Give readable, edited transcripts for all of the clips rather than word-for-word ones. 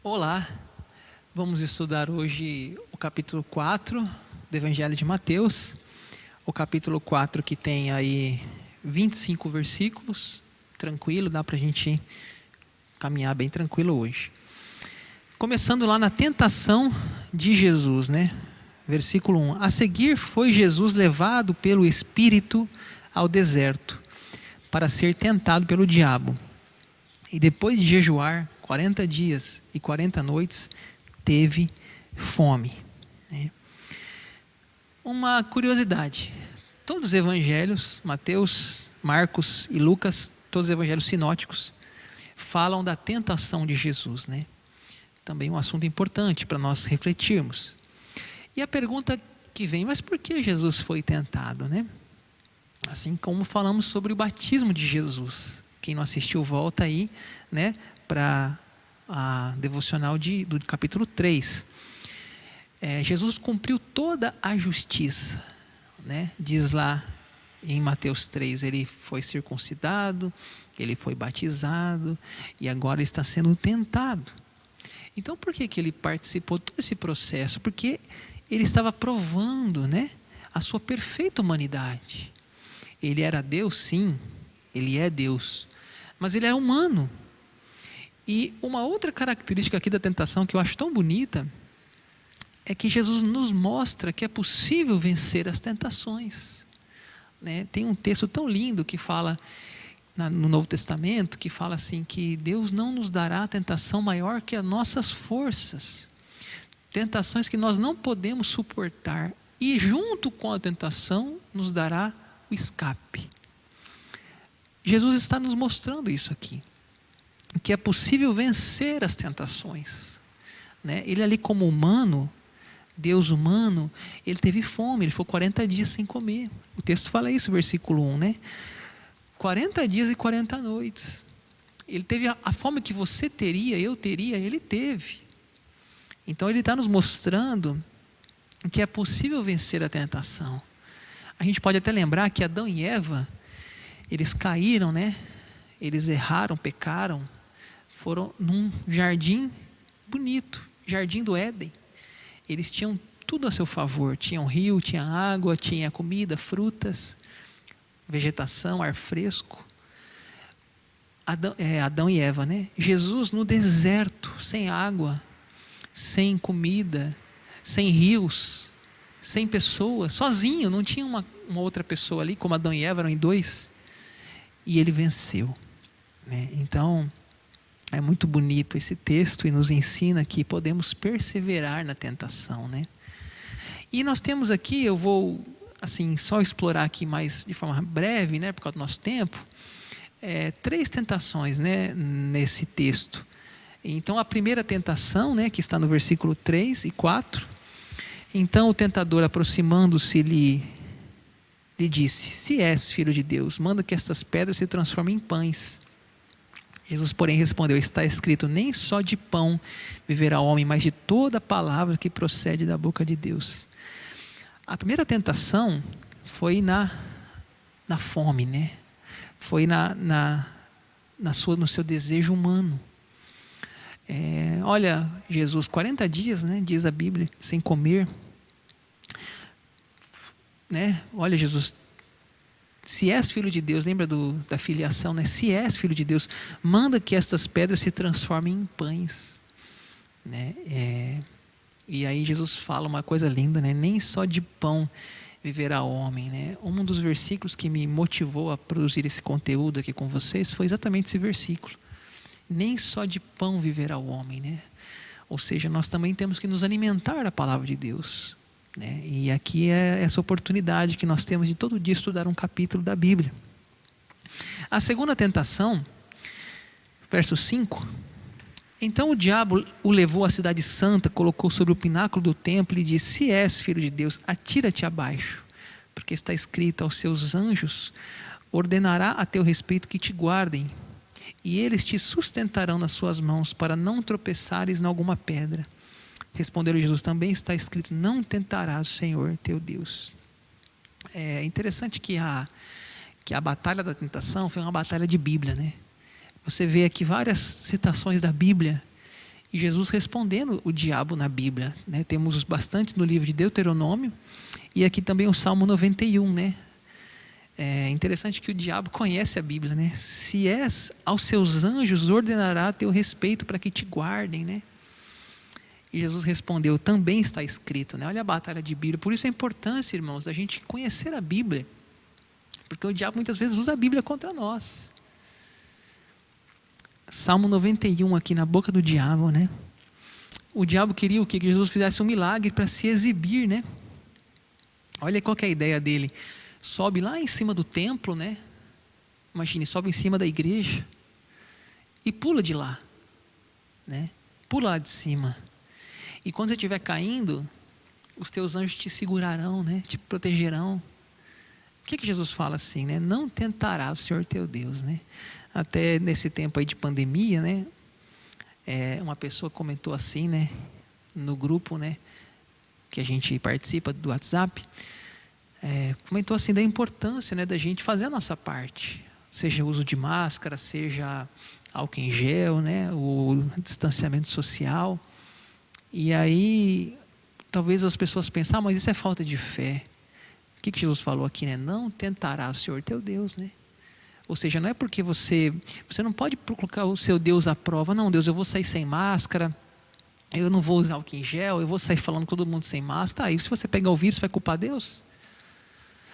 Olá, vamos estudar hoje o capítulo 4 do Evangelho de Mateus. O capítulo 4 que tem aí 25 versículos, tranquilo, dá para a gente caminhar bem tranquilo hoje. Começando lá na tentação de Jesus, né? Versículo 1. A seguir foi Jesus levado pelo Espírito ao deserto, para ser tentado pelo diabo. E depois de jejuar 40 dias e 40 noites, teve fome. Uma curiosidade: todos os evangelhos, Mateus, Marcos e Lucas, todos os evangelhos sinóticos, falam da tentação de Jesus, né? Também um assunto importante para nós refletirmos. E a pergunta que vem, mas por que Jesus foi tentado, né? Assim como falamos sobre o batismo de Jesus. Quem não assistiu, volta aí, né, para a devocional do capítulo 3. Jesus cumpriu toda a justiça, né? Diz lá em Mateus 3, ele foi circuncidado, ele foi batizado e agora está sendo tentado. Então por que ele participou de todo esse processo? Porque ele estava provando, né, a sua perfeita humanidade. Ele era Deus, sim, ele é Deus, mas ele é humano. E uma outra característica aqui da tentação que eu acho tão bonita é que Jesus nos mostra que é possível vencer as tentações, né? Tem um texto tão lindo que fala no Novo Testamento, que fala assim, que Deus não nos dará tentação maior que as nossas forças, tentações que nós não podemos suportar, e junto com a tentação nos dará o escape. Jesus está nos mostrando isso aqui, que é possível vencer as tentações, né? Ele ali como humano, Deus humano, ele teve fome, ele ficou 40 dias sem comer. O texto fala isso, versículo 1, né? 40 dias e 40 noites. Ele teve a fome que você teria, eu teria, ele teve. Então ele está nos mostrando que é possível vencer a tentação. A gente pode até lembrar que Adão e Eva, eles caíram, né? Eles erraram, pecaram, foram num jardim bonito, jardim do Éden. Eles tinham tudo a seu favor, tinham rio, tinha água, tinha comida, frutas, vegetação, ar fresco. Adão e Eva, né? Jesus no deserto, sem água, sem comida, sem rios, sem pessoas, sozinho, não tinha uma outra pessoa ali, como Adão e Eva eram em dois, e ele venceu, né? Então é muito bonito esse texto e nos ensina que podemos perseverar na tentação, né? E nós temos aqui, eu vou assim só explorar aqui mais de forma breve, né, por causa do nosso tempo, 3 tentações, né, nesse texto. Então a primeira tentação, né, que está no versículo 3 e 4. Então o tentador, aproximando-se, lhe disse: se és filho de Deus, manda que estas pedras se transformem em pães. Jesus, porém, respondeu: está escrito, nem só de pão viverá o homem, mas de toda palavra que procede da boca de Deus. A primeira tentação foi na fome, né? Foi no seu desejo humano. Olha, Jesus, 40 dias, né, diz a Bíblia, sem comer, né? Olha, Jesus, se és filho de Deus, lembra da filiação, né? Se és filho de Deus, manda que estas pedras se transformem em pães, né? E aí Jesus fala uma coisa linda, né? Nem só de pão viverá o homem, né? Um dos versículos que me motivou a produzir esse conteúdo aqui com vocês foi exatamente esse versículo. Nem só de pão viverá o homem, né? Ou seja, nós também temos que nos alimentar da palavra de Deus, né? E aqui é essa oportunidade que nós temos de todo dia estudar um capítulo da Bíblia. A segunda tentação, verso 5. Então o diabo o levou à cidade santa, colocou sobre o pináculo do templo e disse: se és filho de Deus, atira-te abaixo, porque está escrito: aos seus anjos ordenará a teu respeito que te guardem, e eles te sustentarão nas suas mãos, para não tropeçares em alguma pedra. Respondeu Jesus: também está escrito: não tentarás o Senhor teu Deus. É interessante que a batalha da tentação foi uma batalha de Bíblia, né? Você vê aqui várias citações da Bíblia E Jesus respondendo o diabo na Bíblia, né? Temos bastante no livro de Deuteronômio e aqui também o Salmo 91, né? É interessante que o diabo conhece a Bíblia, né? Se és aos seus anjos ordenará teu respeito para que te guardem, né? E Jesus respondeu, também está escrito, né? Olha a batalha de Bíblia. Por isso a importância, irmãos, da gente conhecer a Bíblia. Porque o diabo muitas vezes usa a Bíblia contra nós. Salmo 91 aqui na boca do diabo, né? O diabo queria o quê? Que Jesus fizesse um milagre para se exibir, né? Olha qual que é a ideia dele. Sobe lá em cima do templo, né? Imagine, sobe em cima da igreja e pula de lá, né? Pula lá de cima. E quando você estiver caindo, os teus anjos te segurarão, né? Te protegerão. O que Jesus fala assim, né? Não tentará o Senhor teu Deus, né? Até nesse tempo aí de pandemia, né? Uma pessoa comentou assim, né? No grupo, né? Que a gente participa do WhatsApp. Comentou assim da importância, né? Da gente fazer a nossa parte. Seja o uso de máscara, seja álcool em gel, né? O distanciamento social. E aí, talvez as pessoas pensem, mas isso é falta de fé. O que Jesus falou aqui, né? Não tentará o Senhor teu Deus, né? Ou seja, não é porque você não pode colocar o seu Deus à prova. Não, Deus, eu vou sair sem máscara, eu não vou usar álcool em gel, eu vou sair falando com todo mundo sem máscara. Tá, e se você pegar o vírus, você vai culpar Deus?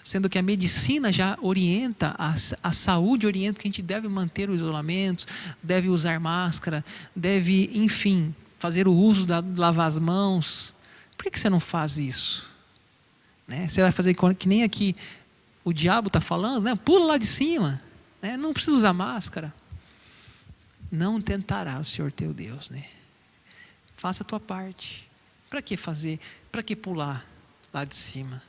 Sendo que a medicina já orienta, a saúde orienta que a gente deve manter o isolamento, deve usar máscara, deve, enfim, fazer o uso de lavar as mãos. Por que você não faz isso? Né? Você vai fazer que nem aqui o diabo está falando, né? Pula lá de cima, né? Não precisa usar máscara. Não tentará o Senhor teu Deus, né? Faça a tua parte. Para que fazer? Para que pular lá de cima?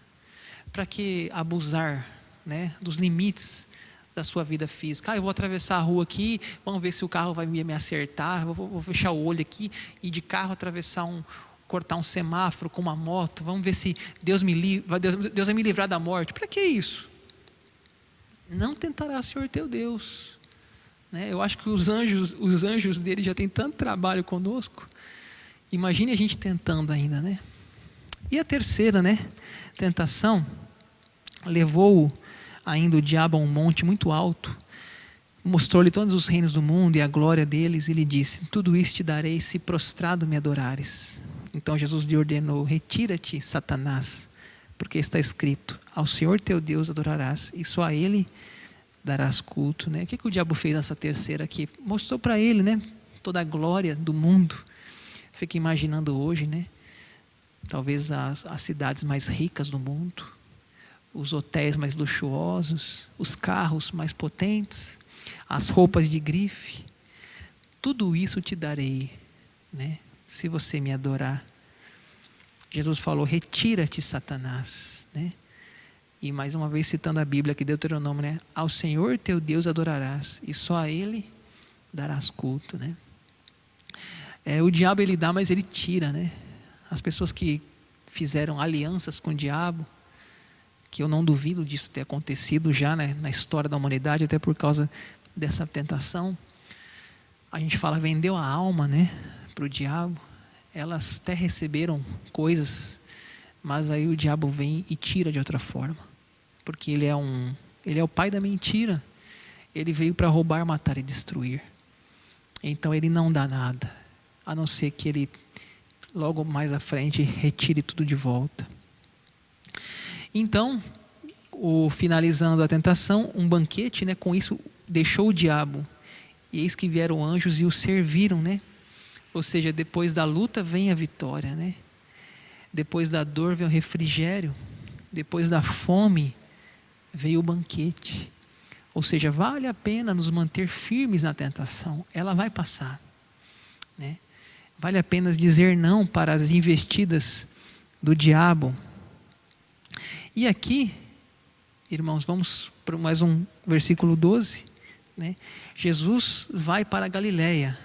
Para que abusar, né, dos limites da sua vida física? Eu vou atravessar a rua aqui, vamos ver se o carro vai me acertar, vou fechar o olho aqui e de carro cortar um semáforo com uma moto, vamos ver se Deus vai me livrar da morte. Para que isso? Não tentará o Senhor teu Deus, né? Eu acho que os anjos dele já têm tanto trabalho conosco. Imagine a gente tentando ainda, né? E a terceira, né, tentação, levou ainda o diabo a um monte muito alto, mostrou-lhe todos os reinos do mundo e a glória deles, e lhe disse, tudo isso te darei se prostrado me adorares. Então Jesus lhe ordenou, retira-te, Satanás, porque está escrito, ao Senhor teu Deus adorarás, e só a Ele darás culto, né? O que o diabo fez nessa terceira aqui? Mostrou para ele, né, toda a glória do mundo. Fica imaginando hoje, né, talvez as cidades mais ricas do mundo, os hotéis mais luxuosos, os carros mais potentes, as roupas de grife, tudo isso te darei, né, se você me adorar. Jesus falou, retira-te, Satanás, né? E mais uma vez citando a Bíblia aqui, Deuteronômio, né? Ao Senhor teu Deus adorarás, e só a Ele darás culto, né? O diabo ele dá, mas ele tira, né? As pessoas que fizeram alianças com o diabo, que eu não duvido disso ter acontecido já, né, na história da humanidade, até por causa dessa tentação. A gente fala, vendeu a alma, né, para o diabo. Elas até receberam coisas, mas aí o diabo vem e tira de outra forma. Porque ele é o pai da mentira. Ele veio para roubar, matar e destruir. Então ele não dá nada, a não ser que ele logo mais à frente retire tudo de volta. Então, finalizando a tentação, um banquete, né, com isso deixou o diabo. E eis que vieram anjos e o serviram, né? Ou seja, depois da luta vem a vitória, né? Depois da dor vem o refrigério. Depois da fome veio o banquete. Ou seja, vale a pena nos manter firmes na tentação. Ela vai passar, né? Vale a pena dizer não para as investidas do diabo. E aqui, irmãos, vamos para mais um versículo 12, né? Jesus vai para a Galileia.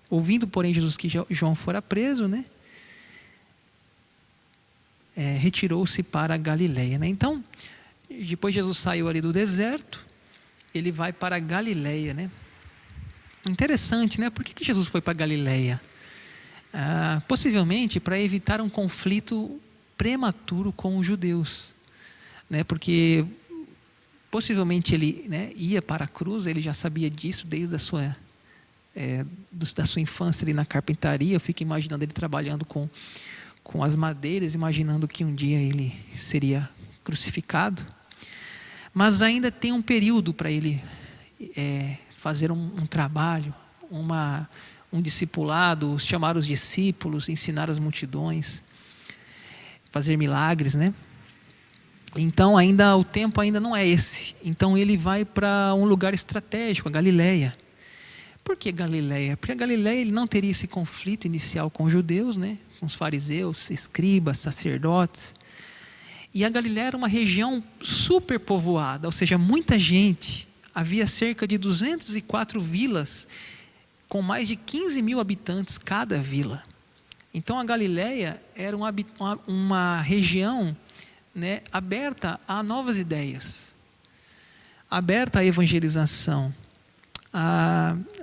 Ouvindo, porém, Jesus que João fora preso, né? Retirou-se para a Galileia, né? Então, depois Jesus saiu ali do deserto, ele vai para a Galileia, né? Interessante, né? Por que Jesus foi para a Galileia? possivelmente para evitar um conflito prematuro com os judeus, né? Porque possivelmente ele, né, ia para a cruz, ele já sabia disso desde a sua infância ali na carpintaria. Eu fico imaginando ele trabalhando com as madeiras, imaginando que um dia ele seria crucificado. Mas ainda tem um período para ele fazer um trabalho, um discipulado, chamar os discípulos, ensinar as multidões, fazer milagres, né? Então o tempo ainda não é esse. Então ele vai para um lugar estratégico, a Galileia. Por que Galileia? Porque a Galileia ele não teria esse conflito inicial com os judeus, né? Com os fariseus, escribas, sacerdotes. E a Galileia era uma região super povoada, ou seja, muita gente. Havia cerca de 204 vilas, com mais de 15 mil habitantes cada vila. Então a Galileia era uma região, né, aberta a novas ideias, aberta à evangelização.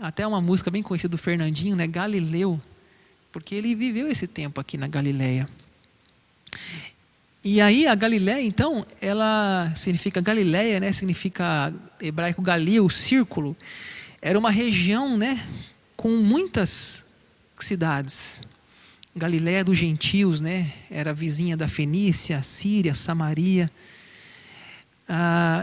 Até uma música bem conhecida do Fernandinho, né, Galileu, porque ele viveu esse tempo aqui na Galileia. E aí a Galileia, então, ela significa Galileia, né, significa hebraico Galil, círculo. Era uma região, né, com muitas cidades. Galileia dos gentios, né, era vizinha da Fenícia, Síria, Samaria.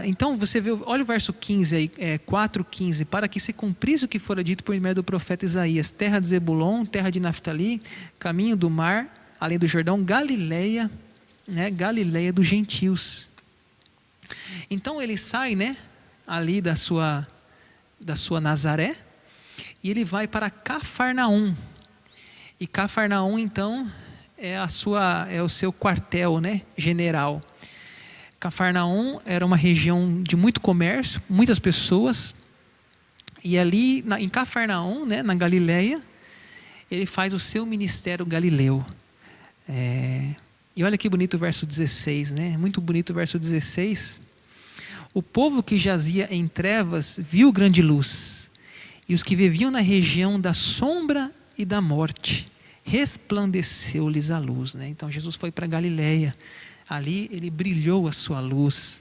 Então você vê, olha o verso 15 aí, 4:15, para que se cumprisse o que fora dito por meio do profeta Isaías: terra de Zebulon, terra de Naftali, caminho do mar, além do Jordão, Galileia, né, Galileia dos gentios. Então ele sai, né, ali da sua Nazaré, e ele vai para Cafarnaum. E Cafarnaum, então, é o seu quartel, né, general. Cafarnaum era uma região de muito comércio, muitas pessoas. E ali em Cafarnaum, né, na Galileia, ele faz o seu ministério galileu. E olha que bonito o verso 16, né? Muito bonito o verso 16. O povo que jazia em trevas viu grande luz, e os que viviam na região da sombra e da morte, resplandeceu-lhes a luz, né? Então Jesus foi para Galileia, ali ele brilhou a sua luz,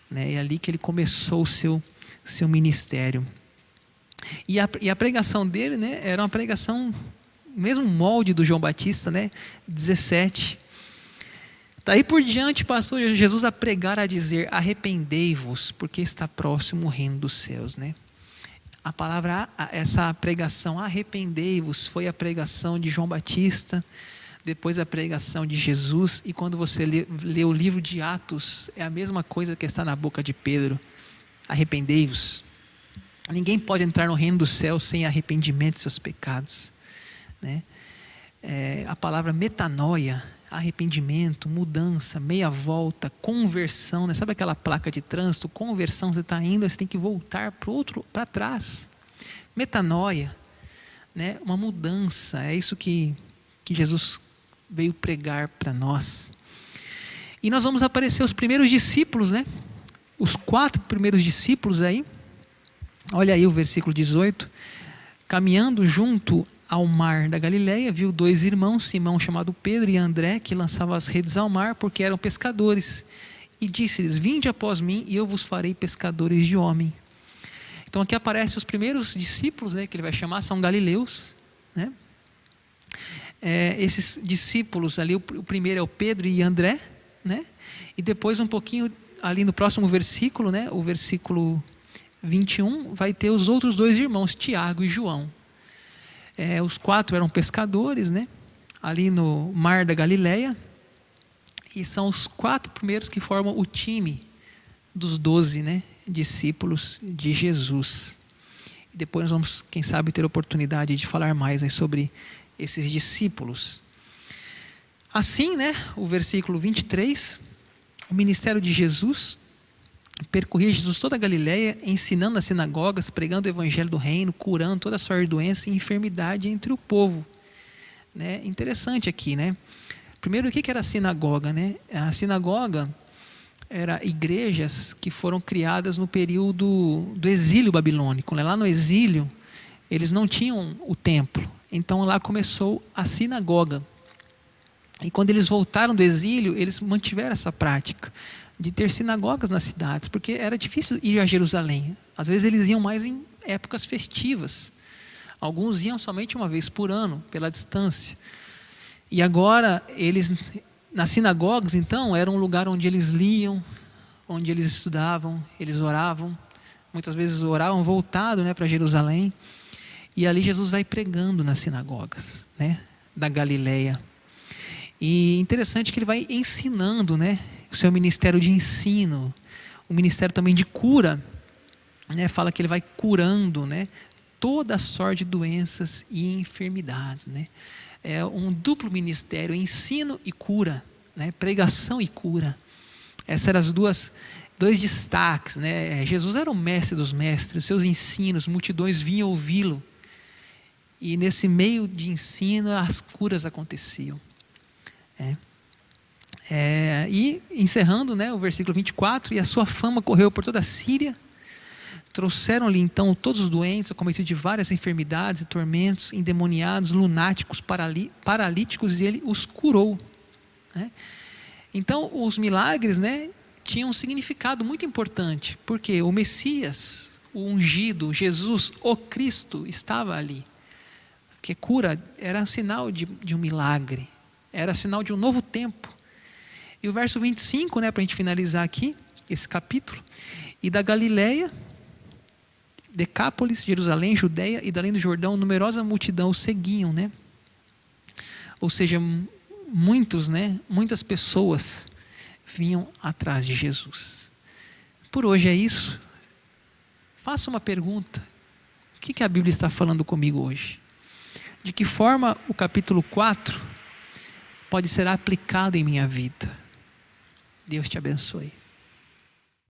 né? É ali que ele começou o seu ministério. E a pregação dele, né, era uma pregação, mesmo molde do João Batista, né? 17. Daí por diante passou Jesus a pregar, a dizer: arrependei-vos, porque está próximo o reino dos céus, né? A palavra, essa pregação, arrependei-vos, foi a pregação de João Batista, depois a pregação de Jesus. E quando você lê o livro de Atos, é a mesma coisa que está na boca de Pedro: arrependei-vos. Ninguém pode entrar no reino dos céus sem arrependimento de seus pecados, né? A palavra metanoia, arrependimento, mudança, meia volta, conversão, né? Sabe aquela placa de trânsito, conversão, você está indo, você tem que voltar para trás. Metanoia, né? Uma mudança, é isso que Jesus veio pregar para nós. E nós vamos aparecer os primeiros discípulos, né? Os 4 primeiros discípulos aí. Olha aí o versículo 18. Caminhando junto ao mar da Galileia, viu 2 irmãos, Simão chamado Pedro e André, que lançavam as redes ao mar porque eram pescadores. E disse-lhes: vinde após mim e eu vos farei pescadores de homem. Então aqui aparecem os primeiros discípulos, né, que ele vai chamar, são galileus, né? Esses discípulos ali, o primeiro é o Pedro e André, né? E depois um pouquinho ali no próximo versículo, né, o versículo 21, vai ter os outros 2 irmãos, Tiago e João. Os 4 eram pescadores, né, ali no mar da Galileia, e são os 4 primeiros que formam o time dos 12, né, discípulos de Jesus. E depois nós vamos, quem sabe, ter oportunidade de falar mais, né, sobre esses discípulos. Assim, né, o versículo 23, o ministério de Jesus: percorria Jesus toda a Galileia, ensinando nas sinagogas, pregando o evangelho do reino, curando toda sorte de doença e enfermidade entre o povo, né? Interessante aqui, né? Primeiro, o que era a sinagoga, né? A sinagoga era igrejas que foram criadas no período do exílio babilônico, né? Lá no exílio, eles não tinham o templo, Então lá começou a sinagoga. E quando eles voltaram do exílio, eles mantiveram essa prática de ter sinagogas nas cidades, porque era difícil ir a Jerusalém. Às vezes eles iam mais em épocas festivas. Alguns iam somente uma vez por ano, pela distância. E agora, nas sinagogas, então, era um lugar onde eles liam, onde eles estudavam, eles oravam. Muitas vezes oravam voltado, para Jerusalém. E ali Jesus vai pregando nas sinagogas, da Galileia. E interessante que ele vai ensinando, o seu ministério de ensino, o ministério também de cura, fala que ele vai curando, toda a sorte de doenças e enfermidades, É um duplo ministério, ensino e cura, pregação e cura. Essas eram as dois destaques, Jesus era o mestre dos mestres, seus ensinos, multidões vinham ouvi-lo. E nesse meio de ensino, as curas aconteciam. E encerrando, o versículo 24, e a sua fama correu por toda a Síria, trouxeram-lhe então todos os doentes, acometidos de várias enfermidades e tormentos, endemoniados, lunáticos, paralíticos, e ele os curou. Então os milagres, tinham um significado muito importante, porque o Messias, o ungido, Jesus, o Cristo, estava ali. Porque cura era sinal de um milagre, era sinal de um novo tempo. E o verso 25, para a gente finalizar aqui, esse capítulo, e da Galileia, Decápolis, Jerusalém, Judeia e da além do Jordão, numerosa multidão o seguiam, Ou seja, muitas pessoas vinham atrás de Jesus. Por hoje é isso. Faça uma pergunta. O que a Bíblia está falando comigo hoje? De que forma o capítulo 4 pode ser aplicado em minha vida? Deus te abençoe.